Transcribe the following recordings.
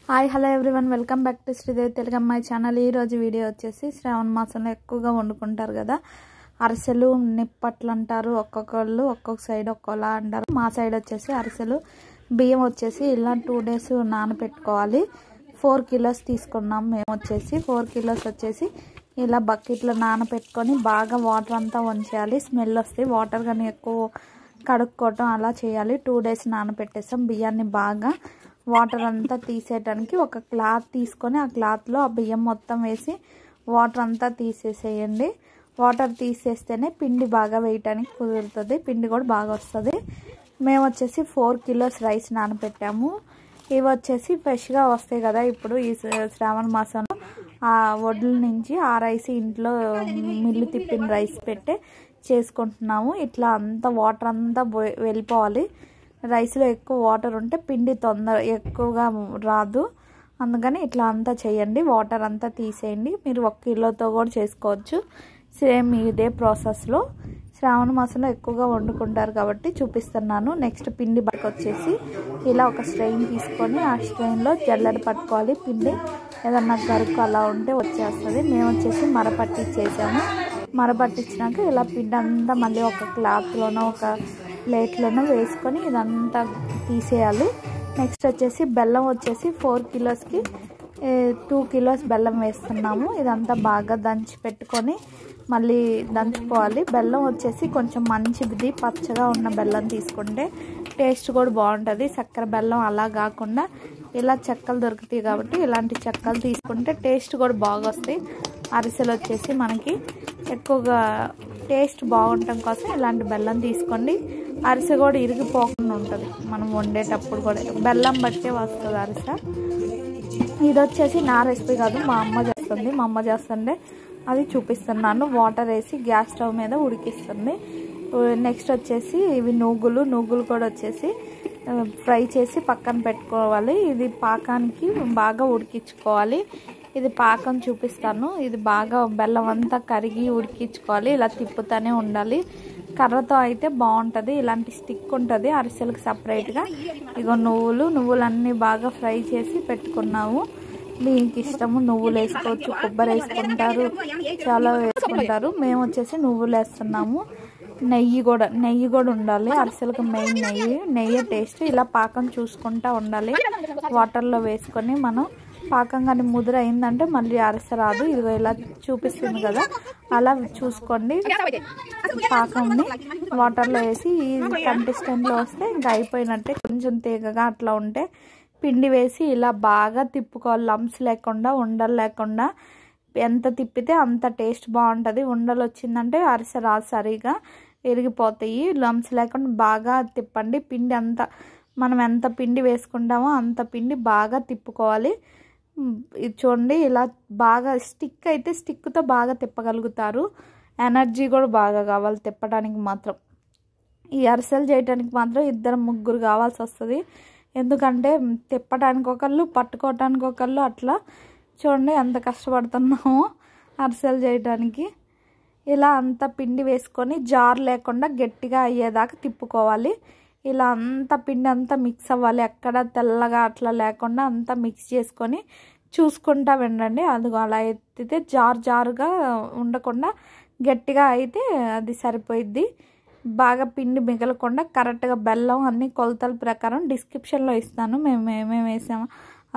Hi hello everyone welcome back to Sridevi Telugu అమ్మాయి channel. ఈరోజు video వచ్చేసి శ్రావణ మాసంలో ఎక్కువగా వండుకుంటారు కదా అరిసెలు, నిప్పట్లు అంటారు. ఒక్కొక్కళ్ళు ఒక్కొక్క సైడ్ ఒక్కోలా అంటారు. మా సైడ్ వచ్చేసి అరిసెలు బియ్యం వచ్చేసి ఇలా 2 days నానబెట్టుకోవాలి. 4 kilos తీసుకున్నాం మేము వచ్చేసి. 4 kilos వచ్చేసి ఇలా బకెట్లో నానబెట్టుకొని బాగా వాటర్ అంతా వంచేయాలి. స్మెల్ వస్తాయి. వాటర్ కానీ ఎక్కువ కడుక్కోవటం అలా చేయాలి. 2 days నానబెట్టేస్తాం. బియ్యాన్ని బాగా వాటర్ అంతా తీసేయడానికి ఒక క్లాత్ తీసుకొని ఆ క్లాత్లో ఆ బియ్యం మొత్తం వేసి వాటర్ అంతా తీసేసేయండి. వాటర్ తీసేస్తేనే పిండి బాగా వేయటానికి కుదురుతుంది. పిండి కూడా బాగా వస్తుంది. మేము వచ్చేసి 4 kilos రైస్ నానబెట్టాము. ఇవి వచ్చేసి ఫ్రెష్గా వస్తాయి కదా ఇప్పుడు ఈ శ్రావణ మాసంలో. ఆ వడ్ల నుంచి ఆ రైస్ ఇంట్లో మిల్లు తిప్పిన రైస్ పెట్టి చేసుకుంటున్నాము. ఇట్లా అంతా వాటర్ అంతా వెళ్ళిపోవాలి. రైస్లో ఎక్కువ వాటర్ ఉంటే పిండి ఎక్కువగా రాదు. అందుకని ఇట్లా అంతా చేయండి. వాటర్ అంతా తీసేయండి. మీరు 1 kiloతో కూడా చేసుకోవచ్చు. సేమ్ ఇదే ప్రాసెస్లో శ్రావణ మాసంలో ఎక్కువగా వండుకుంటారు కాబట్టి చూపిస్తున్నాను. నెక్స్ట్ పిండి బయటకు వచ్చేసి ఇలా ఒక స్ట్రెయిన్ తీసుకొని ఆ స్ట్రెయిన్లో జల్లెడ పట్టుకోవాలి. పిండి ఏదన్నా గరుకు అలా ఉంటే వచ్చేస్తుంది. మేము వచ్చేసి మరపట్టించేసాము. మరపట్టించినాక ఇలా పిండి అంతా మళ్ళీ ఒక క్లాత్లోనో ఒక ప్లేట్లోనో వేసుకొని ఇదంతా తీసేయాలి. నెక్స్ట్ వచ్చేసి బెల్లం వచ్చేసి 4 kilosకి 2 kilos బెల్లం వేస్తున్నాము. ఇదంతా బాగా దంచి పెట్టుకొని మళ్ళీ దంచుకోవాలి. బెల్లం వచ్చేసి కొంచెం మంచిది పచ్చగా ఉన్న బెల్లం తీసుకుంటే టేస్ట్ కూడా బాగుంటుంది. చక్కెర బెల్లం అలా కాకుండా ఇలా చెక్కలు దొరుకుతాయి కాబట్టి ఇలాంటి చెక్కలు తీసుకుంటే టేస్ట్ కూడా బాగా వస్తాయి. అరిసెలు వచ్చేసి మనకి ఎక్కువగా టేస్ట్ బాగుండటం కోసం ఇలాంటి బెల్లం తీసుకోండి. అరిసె కూడా ఇరిగిపోకుండా ఉంటుంది. మనం వండేటప్పుడు కూడా బెల్లం బట్టే వస్తుంది అరిసె. ఇది వచ్చేసి నా రెసిపీ కాదు, మా అమ్మ చేస్తుంది. మా అమ్మ చేస్తుంటే అది చూపిస్తున్నాను. వాటర్ వేసి గ్యాస్ స్టవ్ మీద ఉడికిస్తుంది. నెక్స్ట్ వచ్చేసి ఇవి నూగులు కూడా వచ్చేసి ఫ్రై చేసి పక్కన పెట్టుకోవాలి. ఇది పాకానికి బాగా ఉడికించుకోవాలి. ఇది పాకం చూపిస్తాను. ఇది బాగా బెల్లం అంతా కరిగి ఉడికించుకోవాలి. ఇలా తిప్పుతూనే ఉండాలి. కర్రతో అయితే బాగుంటుంది. ఇలాంటి స్టిక్ ఉంటుంది అరిసెలకు సపరేట్గా. ఇగో నువ్వులన్నీ బాగా ఫ్రై చేసి పెట్టుకున్నాము. దీనికి ఇష్టము నువ్వులు వేసుకోవచ్చు, కొబ్బరి వేసుకుంటారు, చాలా వేసుకుంటారు. మేము వచ్చేసి నువ్వులు వేస్తున్నాము. నెయ్యి కూడా ఉండాలి. అరిసెలకు మెయిన్ నెయ్యి టేస్ట్. ఇలా పాకం చూసుకుంటా ఉండాలి. వాటర్లో వేసుకొని మనం పాకం కానీ ముద్ర అయిందంటే మళ్ళీ అరిసె రాదు. ఇదిగో ఇలా చూపిస్తుంది కదా అలా చూసుకోండి. పాకంని వాటర్లో వేసి ఈ కంటెస్టెంట్లో వస్తే ఇంకా అయిపోయినట్టే. కొంచెం తీగగా అట్లా ఉంటే పిండి వేసి ఇలా బాగా తిప్పుకోవాలి. లంప్స్ లేకుండా, ఉండలు లేకుండా. ఎంత తిప్పితే అంత టేస్ట్ బాగుంటుంది. ఉండలు వచ్చిందంటే అరిసె రాదు, సరిగా విరిగిపోతాయి. లంప్స్ లేకుండా బాగా తిప్పండి. పిండి అంతా మనం ఎంత పిండి వేసుకుంటామో అంత పిండి బాగా తిప్పుకోవాలి. ఇది చూడండి ఇలా బాగా స్టిక్ అయితే స్టిక్తో బాగా తిప్పగలుగుతారు. ఎనర్జీ కూడా బాగా కావాలి తిప్పడానికి మాత్రం. ఈ అరిసెలు చేయడానికి మాత్రం 2-3 కావాల్సి వస్తుంది. ఎందుకంటే తిప్పడానికి ఒకళ్ళు, పట్టుకోవటానికి ఒకళ్ళు, అట్లా చూడండి ఎంత కష్టపడుతున్నామో అరిసెలు చేయడానికి. ఇలా అంత పిండి వేసుకొని జార్ లేకుండా గట్టిగా అయ్యేదాకా తిప్పుకోవాలి. ఇలా అంత పిండి అంతా మిక్స్ అవ్వాలి. ఎక్కడ తెల్లగా అట్లా లేకుండా అంతా మిక్స్ చేసుకొని చూసుకుంటా వినండి. అది అలా ఎత్తితే జారుగా ఉండకుండా గట్టిగా అయితే అది సరిపోయిద్ది. బాగా పిండి మిగలకుండా కరెక్ట్గా బెల్లం అన్ని కొలతల ప్రకారం డిస్క్రిప్షన్లో ఇస్తాను. మేము ఏమేమి వేసాము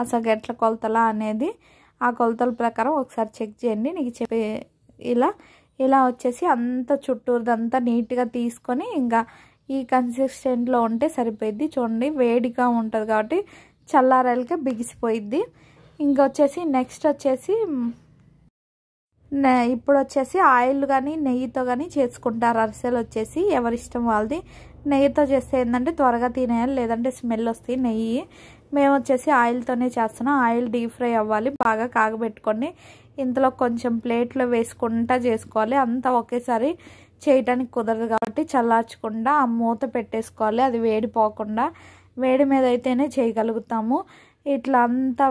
అసలు ఎట్లా కొలతలా అనేది. ఆ కొలతల ప్రకారం ఒకసారి చెక్ చేయండి. నీకు చెప్పే ఇలా వచ్చేసి అంత చుట్టూరుదంతా నీట్గా తీసుకొని ఇంకా ఈ కన్సిస్టెంట్లో ఉంటే సరిపోయిద్ది. చూడండి వేడిగా ఉంటుంది కాబట్టి చల్లారాలకే బిగిసిపోయిద్ది. ఇంకా వచ్చేసి నెక్స్ట్ వచ్చేసి ఇప్పుడు వచ్చేసి ఆయిల్ కానీ నెయ్యితో కానీ చేసుకుంటారు అరిసెలు వచ్చేసి. ఎవరిష్టం వాళ్ళది. నెయ్యితో చేస్తే ఏంటంటే త్వరగా తినేయాలి, లేదంటే స్మెల్ వస్తాయి నెయ్యి. మేము వచ్చేసి ఆయిల్తోనే చేస్తున్నాం. ఆయిల్ డీప్ ఫ్రై అవ్వాలి. బాగా కాగబెట్టుకొని ఇంతలో కొంచెం ప్లేట్లో వేసుకుంటా చేసుకోవాలి. అంతా ఒకేసారి చేయటానికి కుదరదు కాబట్టి చల్లార్చకుండా ఆ మూత పెట్టేసుకోవాలి. అది వేడిపోకుండా. వేడి మీద అయితేనే చేయగలుగుతాము. ఇట్లా అంతా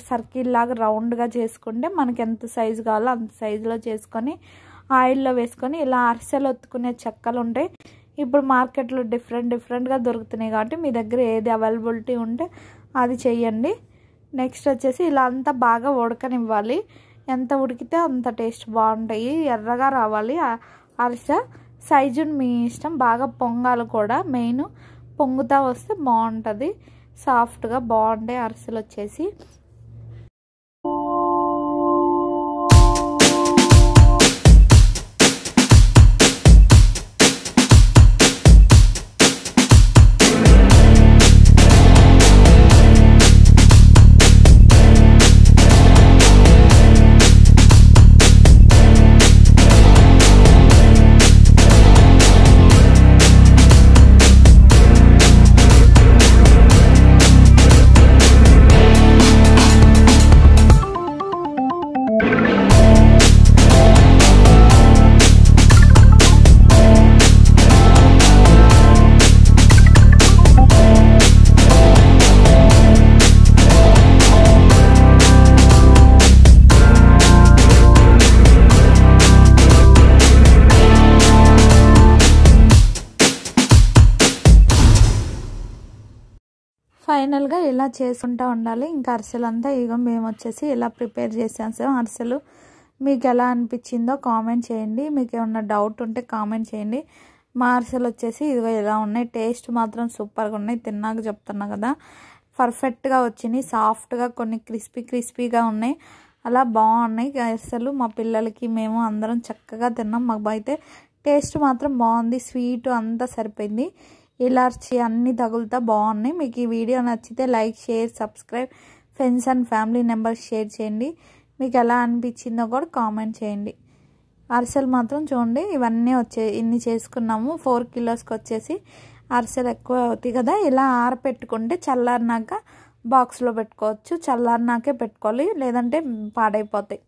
సర్కిల్ లాగా రౌండ్గా చేసుకుంటే మనకి ఎంత సైజు కావాలో అంత సైజులో చేసుకొని ఆయిల్లో వేసుకొని ఇలా అరిసెలు ఒత్తుకునే చెక్కలు ఉంటాయి. ఇప్పుడు మార్కెట్లో డిఫరెంట్గా దొరుకుతున్నాయి కాబట్టి మీ దగ్గర ఏది అవైలబిలిటీ ఉంటే అది చెయ్యండి. నెక్స్ట్ వచ్చేసి ఇలా అంతా బాగా ఉడకనివ్వాలి. ఎంత ఉడికితే అంత టేస్ట్ బాగుంటాయి. ఎర్రగా రావాలి అరిసె. సైజుని మీ ఇష్టం. బాగా పొంగాలి కూడా. మెయిన్ పొంగుతా వస్తే బాగుంటుంది. సాఫ్ట్గా బాగుంటాయి అరిసెలు వచ్చేసి. ఫైనల్గా ఇలా చేసుకుంటూ ఉండాలి. ఇంకా అరిసెలు అంతా ఇగో మేము వచ్చేసి ఇలా ప్రిపేర్ చేసాం అరిసెలు. మీకు ఎలా అనిపించిందో కామెంట్ చేయండి. మీకు ఏమన్నా డౌట్ ఉంటే కామెంట్ చేయండి. మా అరిసెలు వచ్చేసి ఇదిగో ఇలా ఉన్నాయి. టేస్ట్ మాత్రం సూపర్గా ఉన్నాయి. తిన్నాక చెప్తున్నా కదా, పర్ఫెక్ట్గా వచ్చినాయి. సాఫ్ట్గా, కొన్ని క్రిస్పీగా ఉన్నాయి. అలా బాగున్నాయి అరిసెలు. మా పిల్లలకి మేము అందరం చక్కగా తిన్నాం. మాకు అయితే టేస్ట్ మాత్రం బాగుంది. స్వీట్ అంతా సరిపోయింది. ఇలాచి అన్నీ తగులుతా బాగున్నాయి. మీకు ఈ వీడియో నచ్చితే like, share, subscribe, friends and family members share చేయండి. మీకు ఎలా అనిపించిందో కూడా కామెంట్ చేయండి. అరిసెలు మాత్రం చూడండి, ఇవన్నీ ఇన్ని చేసుకున్నాము. 4 కిలోస్కి వచ్చేసి అరిసెలు ఎక్కువ అవుతాయి కదా. ఇలా ఆరపెట్టుకుంటే చల్లారినాక బాక్స్లో పెట్టుకోవచ్చు. చల్లారినాకే పెట్టుకోవాలి, లేదంటే పాడైపోతాయి.